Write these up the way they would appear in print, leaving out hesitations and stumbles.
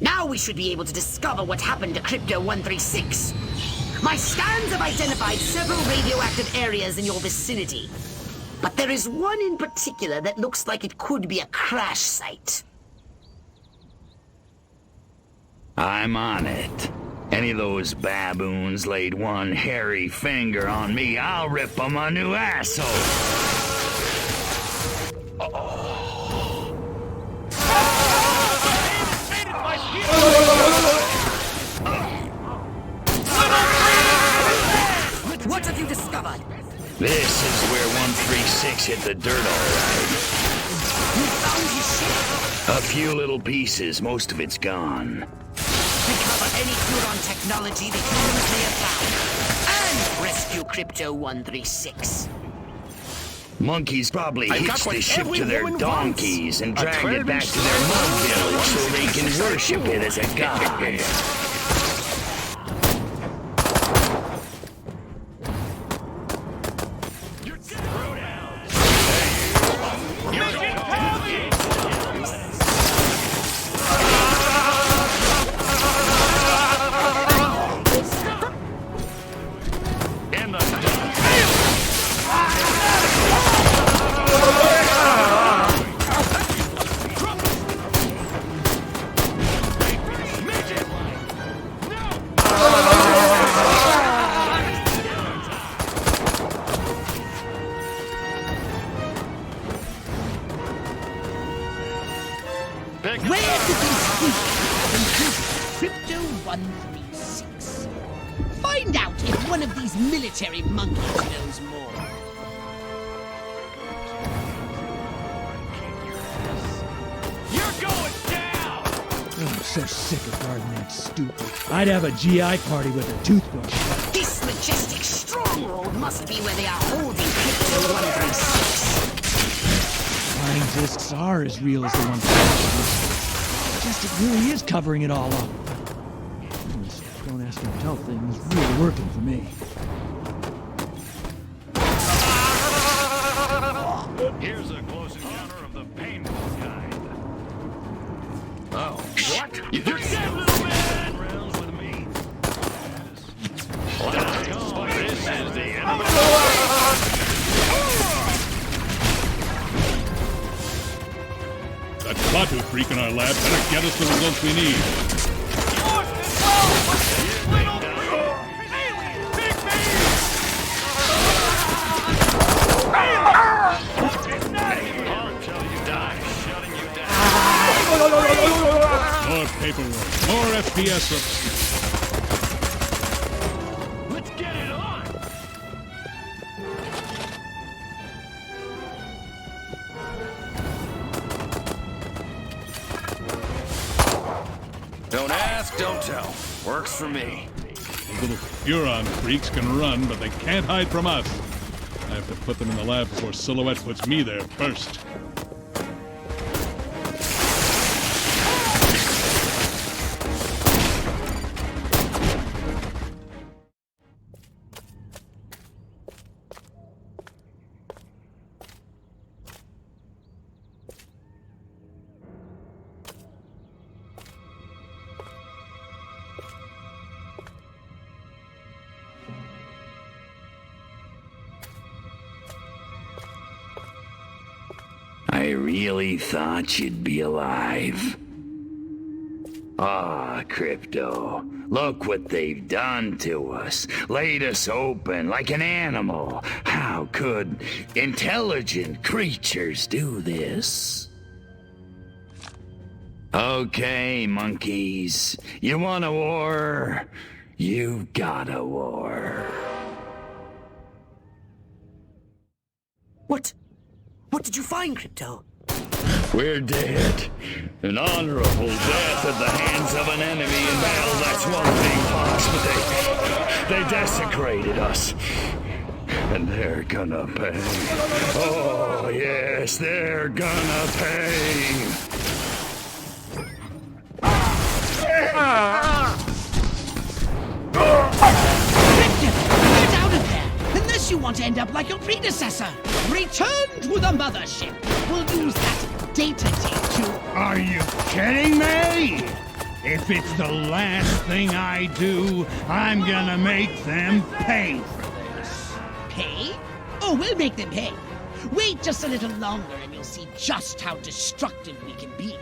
Now we should be able to discover what happened to Crypto-136. My scans have identified several radioactive areas in your vicinity. But there is one in particular that looks like it could be a crash site. I'm on it. Any of those baboons laid one hairy finger on me, I'll rip them a new asshole. What have you discovered? This is where 136 hit the dirt, all right. You found his ship? A few little pieces, most of it's gone. Recover any Huron technology the humans may have found. And rescue Crypto-136. Monkeys probably hitched the ship to their donkeys and dragged it back to their mud village so they can worship it as a god. Where did these people Crypto-136? Find out if one of these military monkeys knows more. You're going down! I'm so sick of guarding that stupid. I'd have a GI party with a toothbrush. This majestic stronghold must be where they are holding Crypto-136. Flying discs are as real as the ones Just it really is covering it all up. This don't ask and tell thing is really working for me. Here's a close encounter of the painful kind. Oh, what? You're dead, little man! Rounds with me. This is the end of the That Klaatu freak in our lab better get us the results we need. More paperwork, more FPS reports. Let's get it on! Don't ask, don't tell. Works for me. Those little Huron freaks can run, but they can't hide from us. I have to put them in the lab before Silhouette puts me there first. I really thought you'd be alive. Ah, Crypto. Look what they've done to us. Laid us open like an animal. How could intelligent creatures do this? Okay, monkeys. You want a war? You've got a war. What did you find, Crypto? We're dead. An honorable death at the hands of an enemy in battle, that's one thing, boss, but they desecrated us. And they're gonna pay. Oh, yes, they're gonna pay. Get out of there! Unless you want to end up like your predecessor! Return to the mothership! We'll use that data tape to... Are you kidding me? If it's the last thing I do, I'm gonna make them pay for this. Pay? Oh, we'll make them pay. Wait just a little longer and you'll see just how destructive we can be.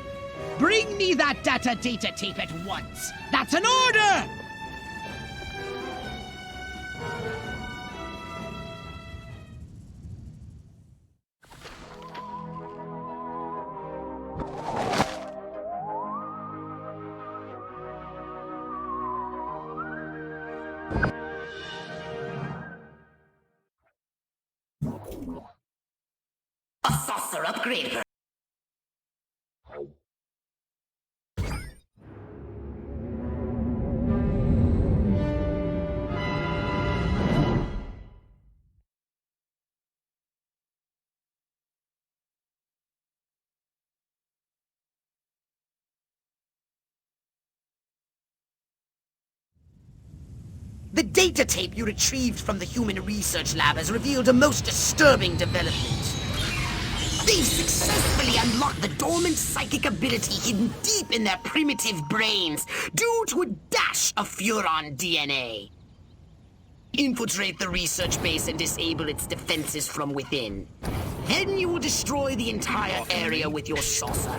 Bring me that data tape at once. That's an order! A saucer upgrade. The data tape you retrieved from the human research lab has revealed a most disturbing development. They've successfully unlocked the dormant psychic ability hidden deep in their primitive brains due to a dash of Furon DNA. Infiltrate the research base and disable its defenses from within. Then you will destroy the entire area with your saucer.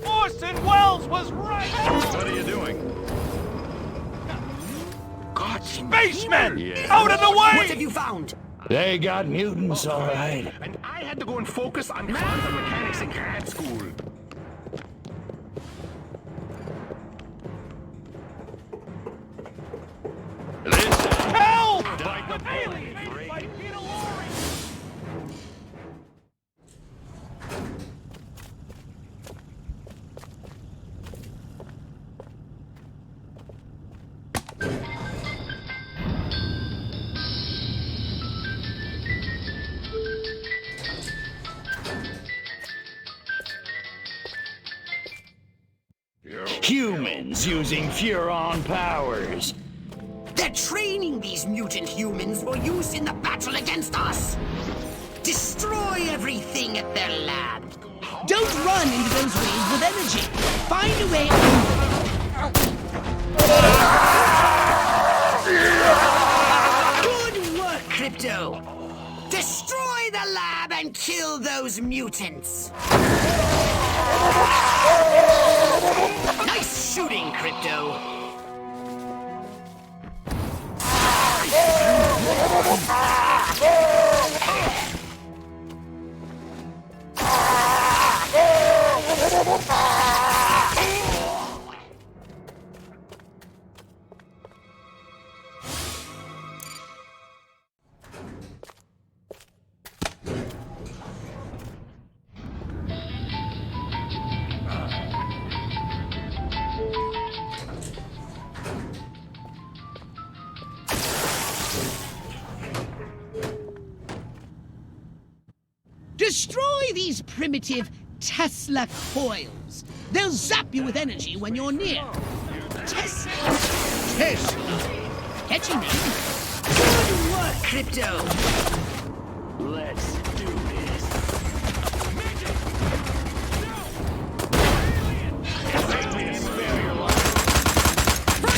Orson Welles was right! What are you doing? God, spacemen! Yeah. Out of the way! What have you found? They got mutants, all right. And I had to go and focus on quantum mechanics in grad school. Help! Aliens! Fight Peter Lorre! Humans using Furon powers. They're training these mutant humans for use in the battle against us. Destroy everything at their lab. Don't run into those waves with energy. Find a way. Good work, Crypto. Destroy the lab and kill those mutants. Nice shooting, Crypto. Destroy these primitive Tesla coils. They'll zap you with energy when you're near. Tesla. Catchy name. Good work, Crypto. Let's do this.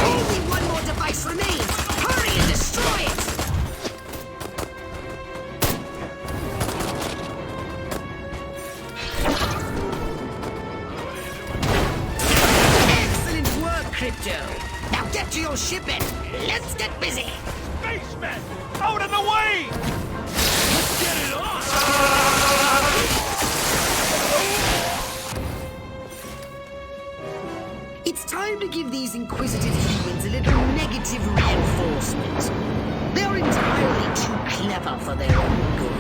Only one more device remains. Hurry and destroy it. Excellent work, Crypto. Now get to your ship and let's get busy. Spacemen! Out of the way! Get it on! It's time to give these inquisitive humans a little negative reinforcement. They're entirely too clever for their own good.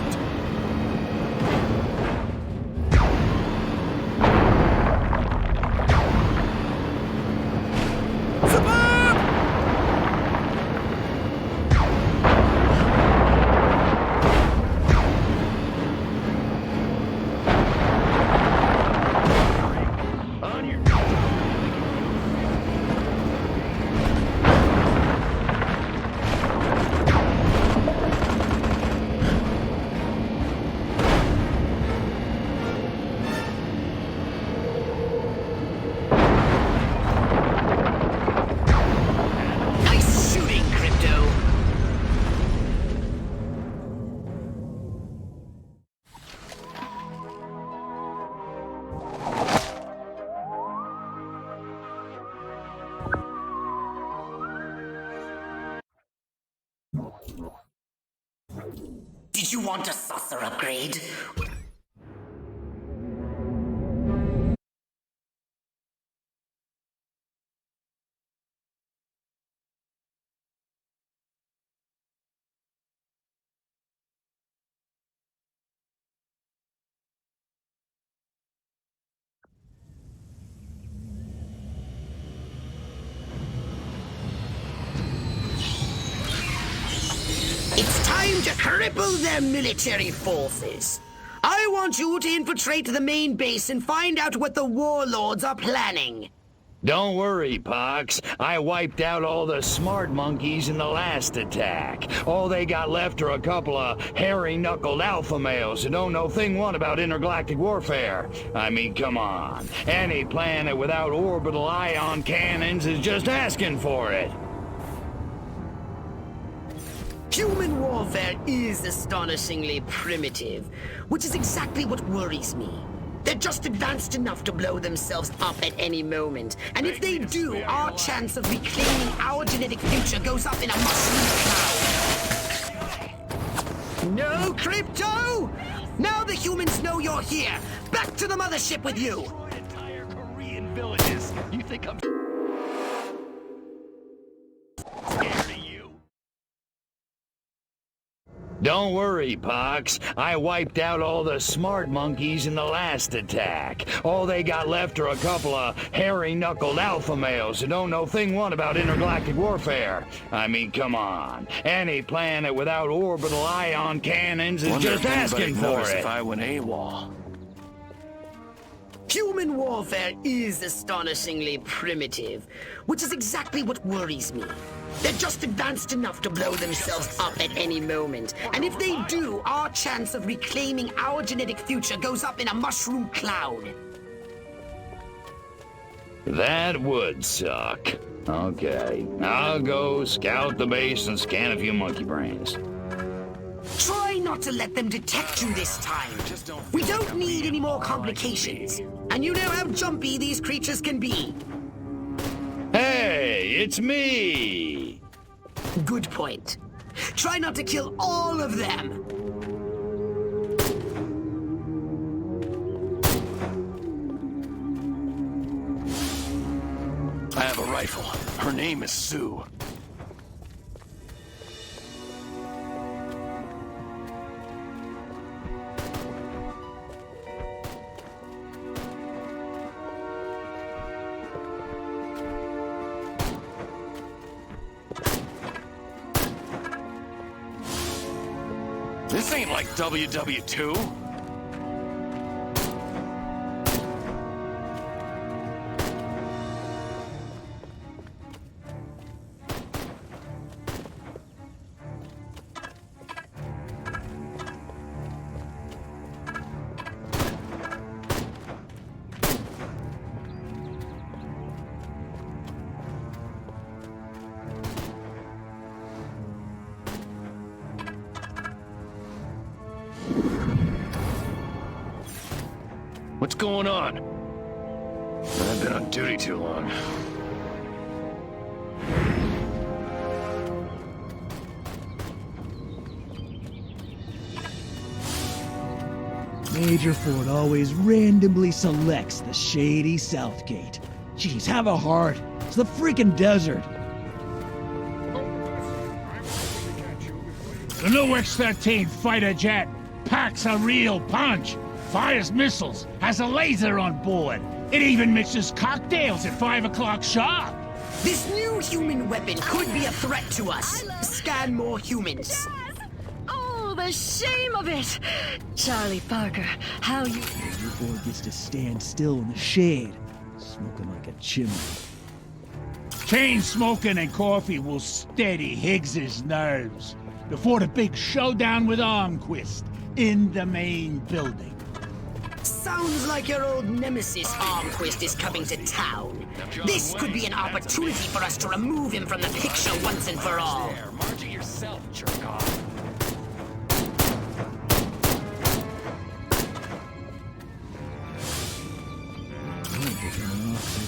Did you want a saucer upgrade? It's time to cripple their military forces. I want you to infiltrate the main base and find out what the warlords are planning. Don't worry, Pox. I wiped out all the smart monkeys in the last attack. All they got left are a couple of hairy-knuckled alpha males who don't know thing one about intergalactic warfare. I mean, come on. Any planet without orbital ion cannons is just asking for it. Human warfare is astonishingly primitive, which is exactly what worries me. They're just advanced enough to blow themselves up at any moment. And if they do, our chance of reclaiming our genetic future goes up in a mushroom cloud. No, Crypto! Now the humans know you're here! Back to the mothership with you! Entire Korean villages. You think I'm scared of you? Don't worry, Pox. I wiped out all the smart monkeys in the last attack. All they got left are a couple of hairy-knuckled alpha males who don't know thing one about intergalactic warfare. I mean, come on. Any planet without orbital ion cannons is just asking for it. If I went AWOL. Human warfare is astonishingly primitive, which is exactly what worries me. They're just advanced enough to blow themselves up at any moment. And if they do, our chance of reclaiming our genetic future goes up in a mushroom cloud. That would suck. Okay, I'll go scout the base and scan a few monkey brains. Try not to let them detect you this time. We don't need any more complications. And you know how jumpy these creatures can be. Hey, it's me! Good point. Try not to kill all of them. I have a rifle. Her name is Sue. This ain't like WW2. What's going on? I've been on duty too long. Major Ford always randomly selects the shady South Gate. Jeez, have a heart. It's the freaking desert. The new X-13 fighter jet packs a real punch. Fires missiles, has a laser on board. It even mixes cocktails at 5 o'clock sharp. This new human weapon could be a threat to us. Scan more humans. Oh, the shame of it! Charlie Parker, how you... Major Ford gets to stand still in the shade, smoking like a chimney. Chain smoking and coffee will steady Higgs's nerves before the big showdown with Armquist in the main building. Sounds like your old nemesis Armquist is coming to town. This could be an opportunity for us to remove him from the picture once and for all. March it yourself, jerk off.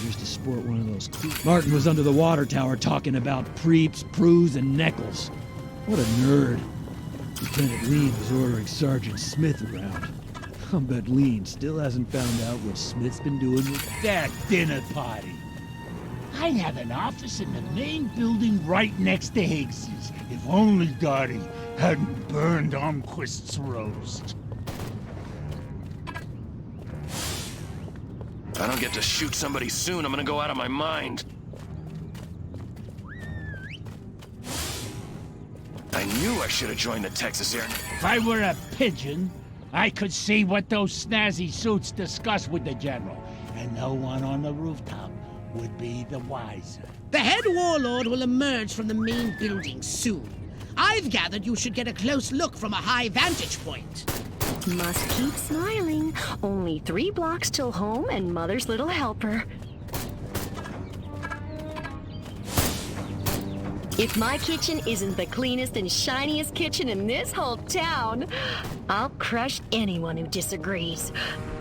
Used to sport one of those. Martin was under the water tower talking about preeps, proos, and neckles. What a nerd. Lieutenant Lean was ordering Sergeant Smith around. I'll bet Lean still hasn't found out what Smith's been doing with That dinner party. I'd have an office in the main building right next to Higgs's. If only Dottie hadn't burned Armquist's roast. If I don't get to shoot somebody soon, I'm gonna go out of my mind. I knew I should have joined the Texas Air. If I were a pigeon, I could see what those snazzy suits discuss with the General, and no one on the rooftop would be the wiser. The head warlord will emerge from the main building soon. I've gathered you should get a close look from a high vantage point. Must keep smiling. Only 3 blocks till home and Mother's little helper. If my kitchen isn't the cleanest and shiniest kitchen in this whole town, I'll crush anyone who disagrees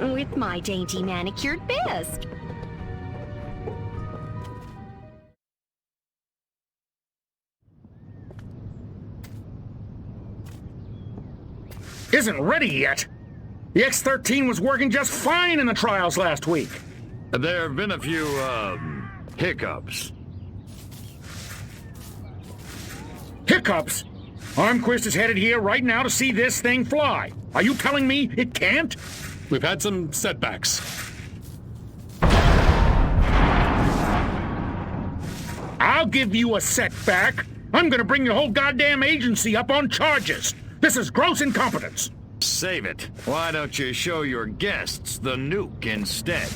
with my dainty manicured fist. Isn't ready yet. The X-13 was working just fine in the trials last week. There have been a few, hiccups. Hiccups? Armquist is headed here right now to see this thing fly. Are you telling me it can't? We've had some setbacks. I'll give you a setback. I'm gonna bring your whole goddamn agency up on charges. This is gross incompetence. Save it. Why don't you show your guests the nuke instead?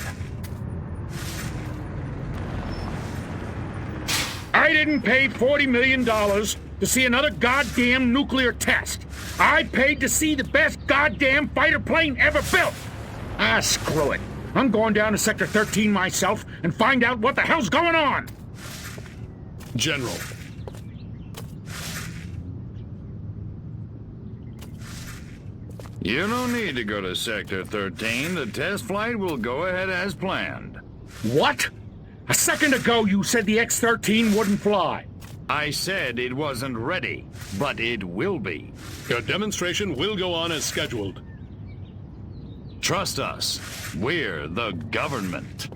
I didn't pay $40 million to see another goddamn nuclear test. I paid to see the best goddamn fighter plane ever built. Ah, screw it. I'm going down to Sector 13 myself and find out what the hell's going on. General. You don't need to go to Sector 13. The test flight will go ahead as planned. What? A second ago you said the X-13 wouldn't fly. I said it wasn't ready, but it will be. Your demonstration will go on as scheduled. Trust us. We're the government.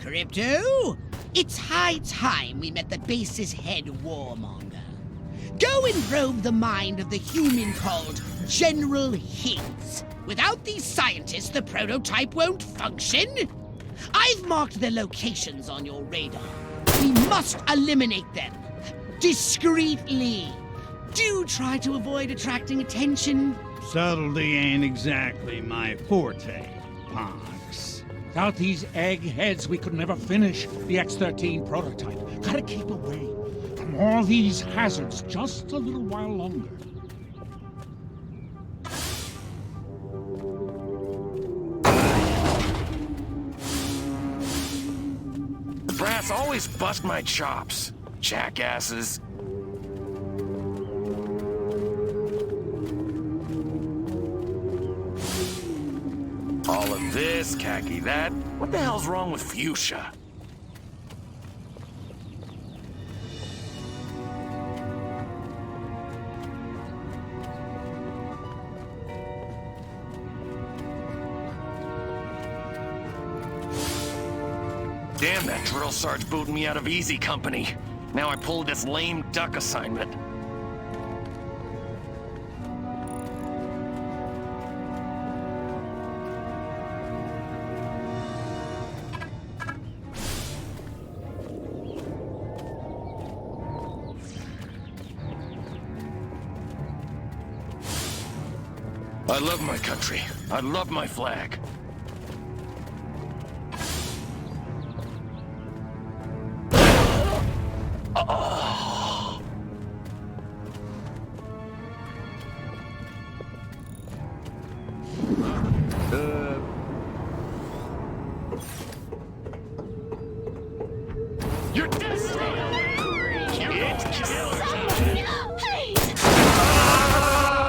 Crypto, it's high time we met the base's head warmonger. Go and probe the mind of the human called General Higgs. Without these scientists, the prototype won't function. I've marked their locations on your radar. We must eliminate them. Discreetly. Do try to avoid attracting attention. Subtlety ain't exactly my forte, Ponks. Without these eggheads, we could never finish the X-13 prototype. Gotta keep away from all these hazards just a little while longer. The brass always bust my chops. Jackasses. All of this, khaki that. What the hell's wrong with fuchsia? Damn, that drill sarge booted me out of easy company. Now I pulled this lame duck assignment. I love my country. I love my flag. You're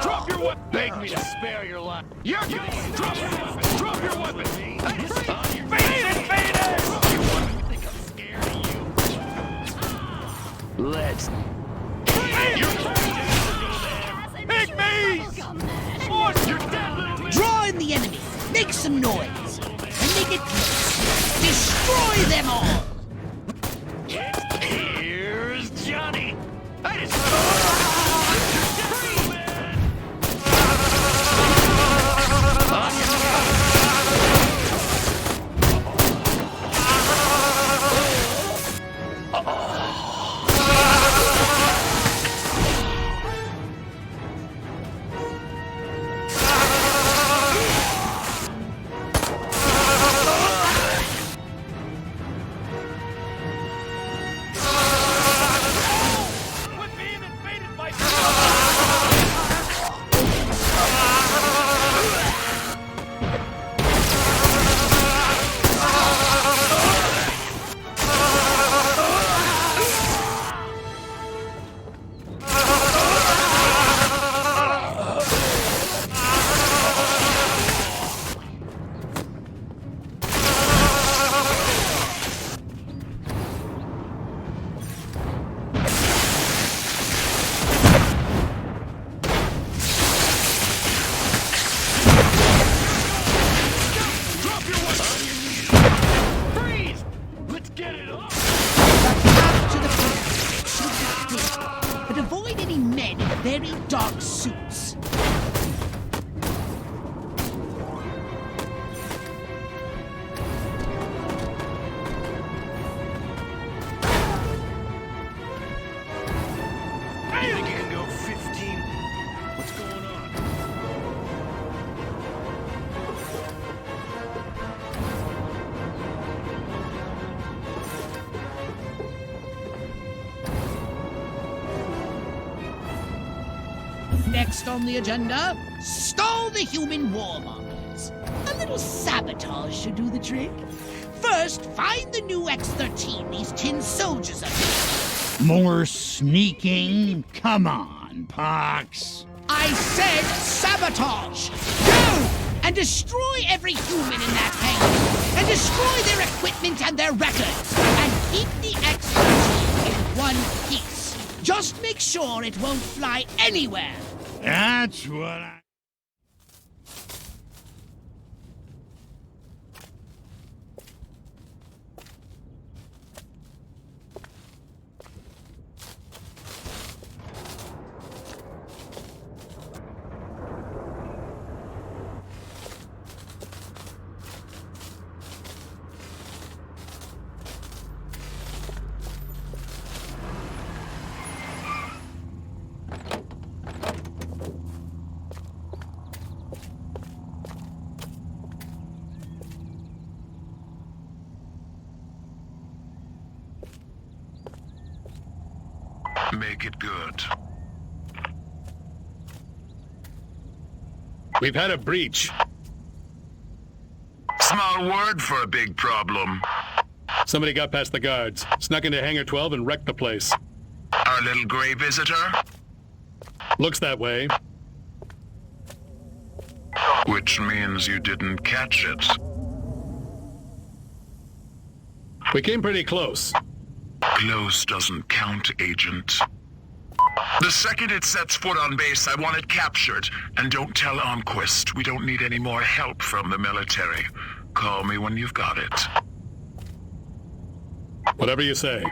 Drop your weapon! Beg me to spare your life. You're Drop your weapon! Fade it! Let's Draw in the enemy, make some noise, and make it destroy them all! Here's Johnny! I just... very dark suits. You think you can go 15? What's going on? Next on the agenda, stall the human warmongers. A little sabotage should do the trick. First, find the new X-13 these tin soldiers are doing. More sneaking? Come on, Pox. I said sabotage! Go! And destroy every human in that hangar! And destroy their equipment and their records! And keep the X-13 in one piece! Just make sure it won't fly anywhere! That's what I... Make it good. We've had a breach. Small word for a big problem. Somebody got past the guards, snuck into Hangar 12 and wrecked the place. Our little gray visitor? Looks that way. Which means you didn't catch it. We came pretty close. Close doesn't count, Agent. The second it sets foot on base, I want it captured. And don't tell Enquist. We don't need any more help from the military. Call me when you've got it. Whatever you say.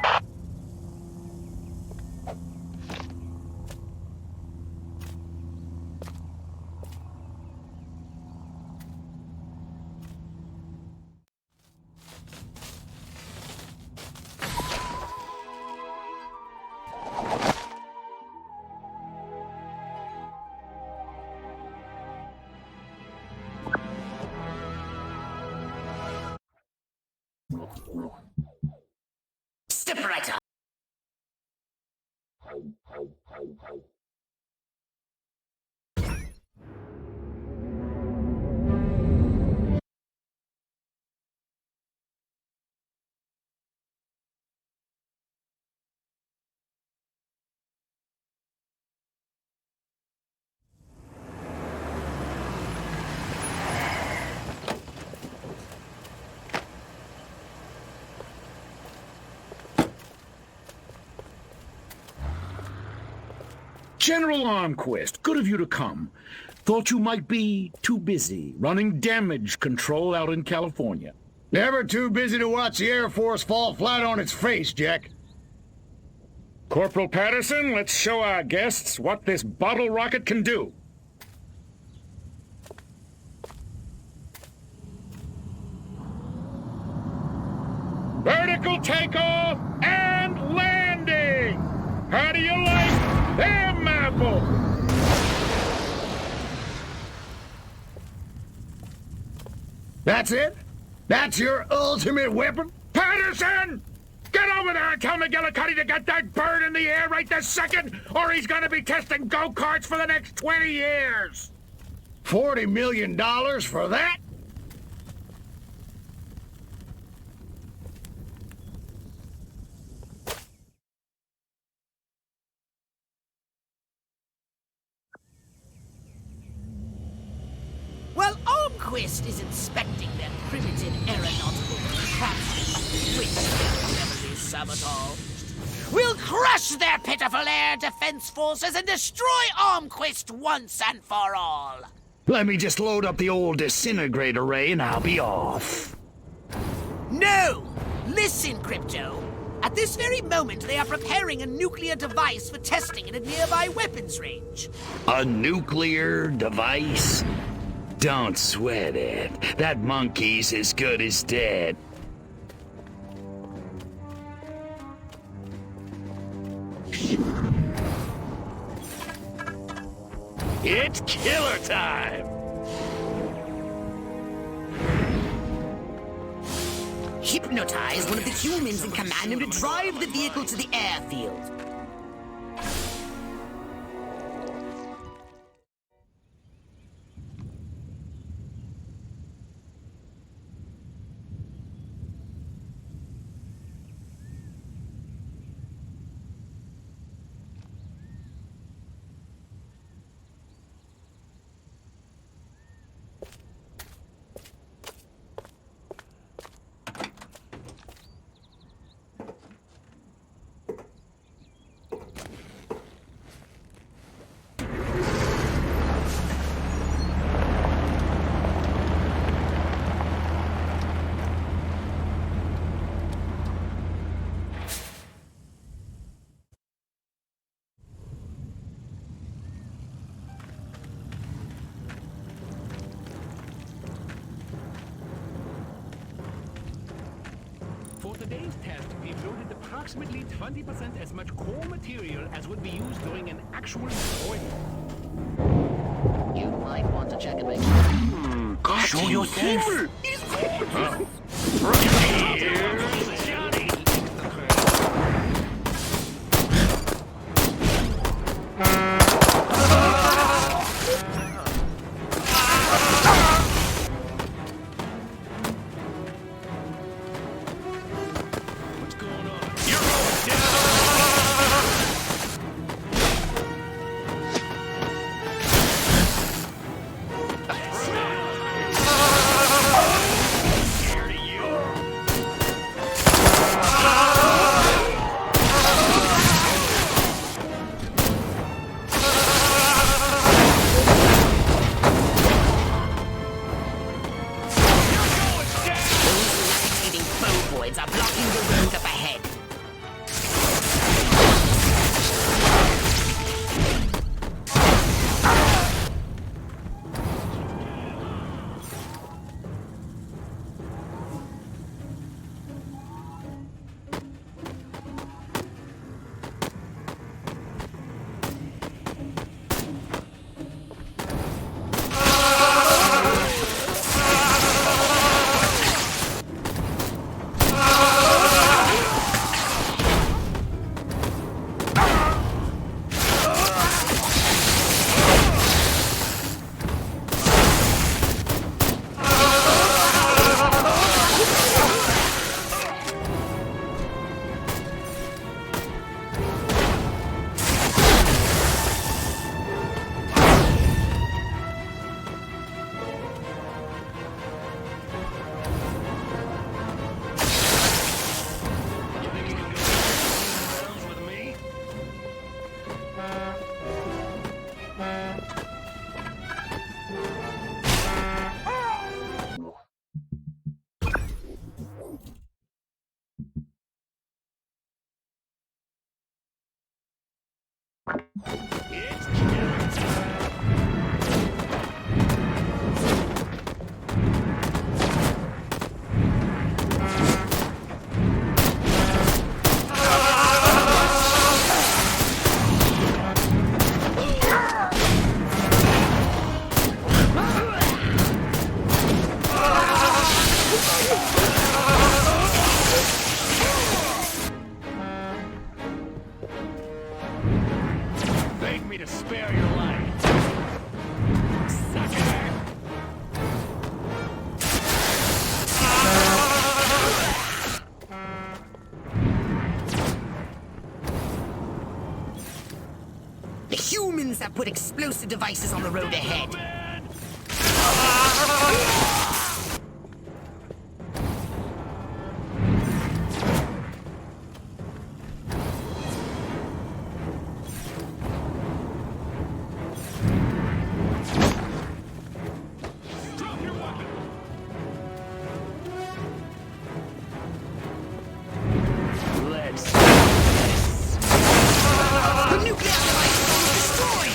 Step right up. General Armquist, good of you to come. Thought you might be too busy running damage control out in California. Never too busy to watch the Air Force fall flat on its face, Jack. Corporal Patterson, let's show our guests what this bottle rocket can do. Vertical takeoff and landing! How do you like them apples? That's it? That's your ultimate weapon? Patterson! Get over there and tell McGillicuddy to get that bird in the air right this second, or he's gonna be testing go-karts for the next 20 years! $40 million for that? While Armquist is inspecting their primitive aeronautical craftsmanship, which will never be sabotaged, we'll crush their pitiful air defense forces and destroy Armquist once and for all. Let me just load up the old disintegrator ray and I'll be off. No! Listen, Crypto. At this very moment, they are preparing a nuclear device for testing in a nearby weapons range. A nuclear device? Don't sweat it. That monkey's as good as dead. It's killer time! Hypnotize one of the humans and command him to drive the vehicle to the airfield. For today's test, we've loaded approximately 20% as much core material as would be used during an actual deployment. You might want to check and make sure. Show yourself! Right here! Johnny! Are blocking the road up ahead. Beg me to spare your life. Sucker! The humans have put explosive devices on the road ahead. Let's The nuclear device is destroyed!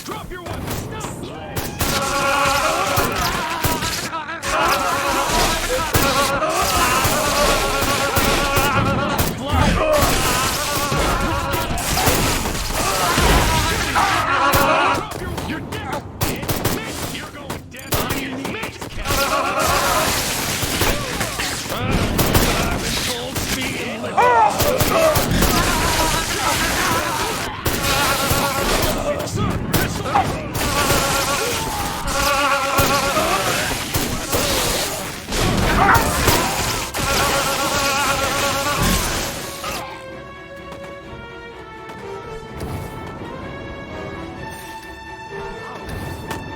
drop your weapons. You're dead. You're going dead on your knees, I've been told speed limit.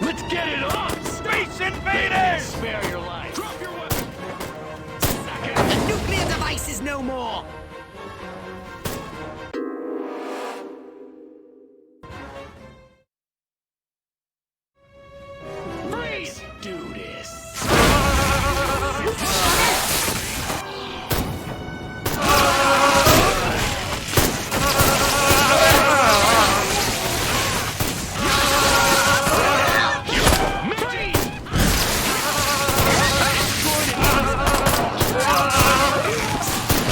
Let's get it on! Space Invaders! Spare your life. Drop your weapon. The nuclear device is no more! Let's do this.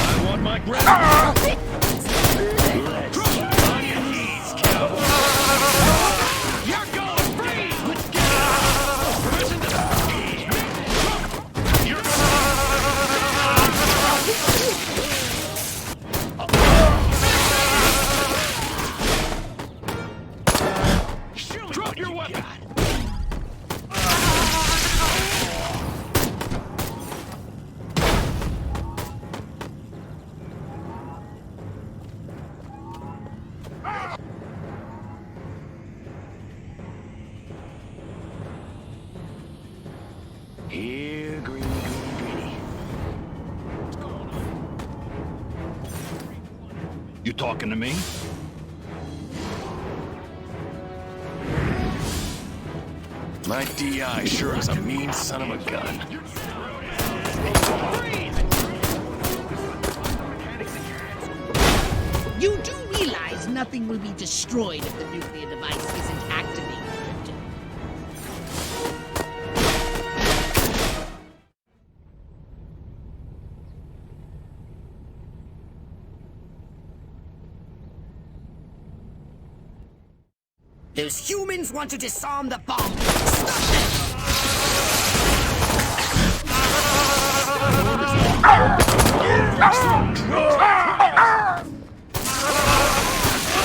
I want my gravity. Let's on your knees, cowboy. You're going free. Let's get it. Permission to You're Shoot. Drop your weapon. Here, greedy, greedy, greedy. What's going on? You talking to me? My DI sure is a mean son of a gun. You do realize nothing will be destroyed if the nuclear device isn't activated. Those humans want to disarm the bomb! Stop them!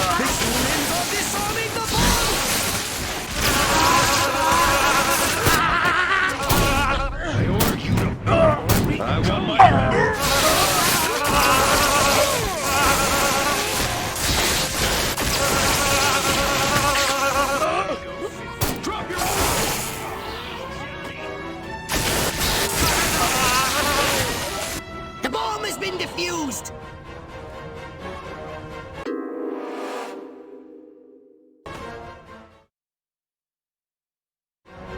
The humans are disarming the bomb! I order you to. I want my has been defused!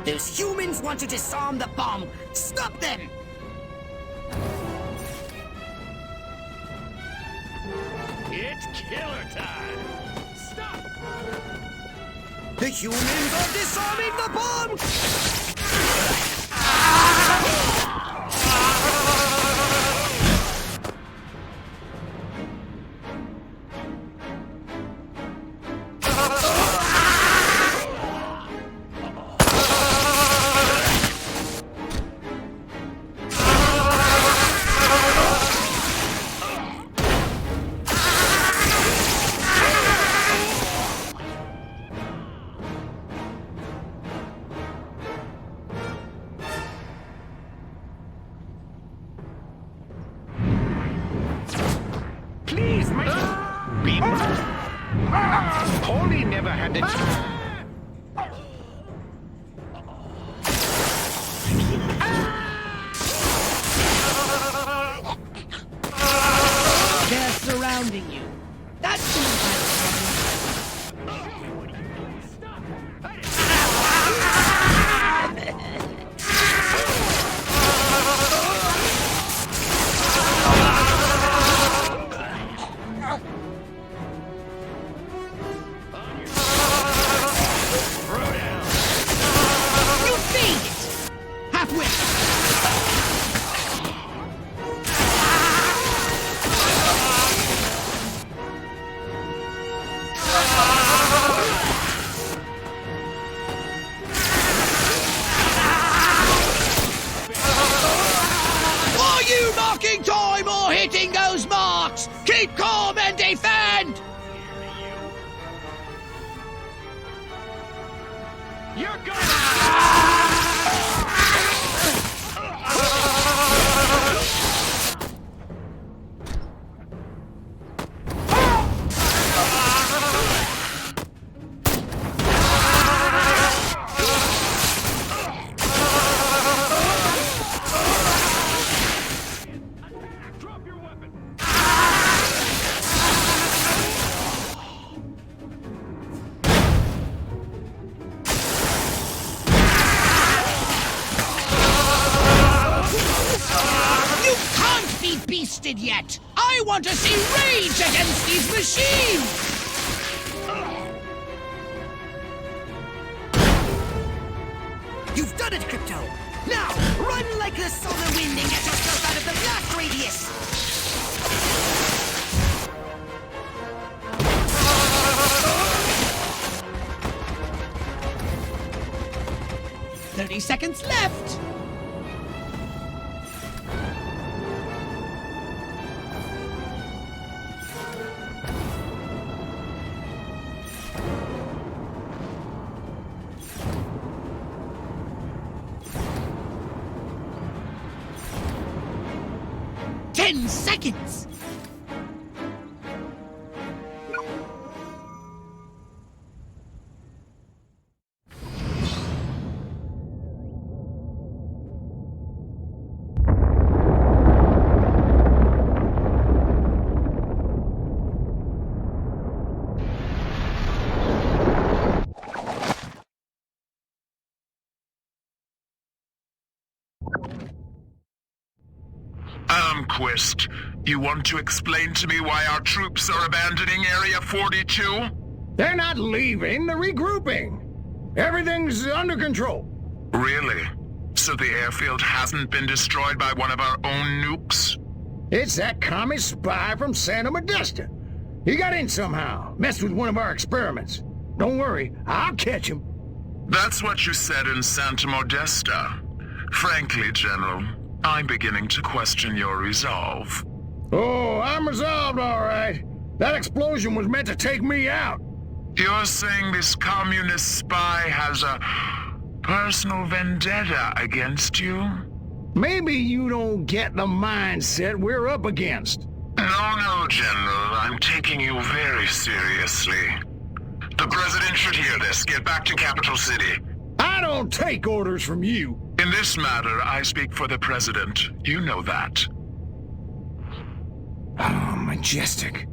Those humans want to disarm the bomb! Stop them! It's killer time! Stop! The humans are disarming the bomb! Please, my... Beam? Polly never had it. They're surrounding you. That's the You made it! Halfway! Are you marking time or hitting those marks? Keep calm and defend! You're gonna... Drop your weapon! 'Be beasted yet! I want to see rage against these machines! You've done it, Crypto! Now, run like the solar wind and get yourself out of the blast radius! 30 seconds left! Seconds! Quist, you want to explain to me why our troops are abandoning Area 42? They're not leaving, they're regrouping. Everything's under control. Really? So the airfield hasn't been destroyed by one of our own nukes? It's that commie spy from Santa Modesta. He got in somehow, messed with one of our experiments. Don't worry, I'll catch him. That's what you said in Santa Modesta. Frankly, General, I'm beginning to question your resolve. Oh, I'm resolved, all right. That explosion was meant to take me out. You're saying this communist spy has a personal vendetta against you? Maybe you don't get the mindset we're up against. No, General. I'm taking you very seriously. The President should hear this. Get back to Capital City. I don't take orders from you. In this matter, I speak for the President. You know that. Majestic.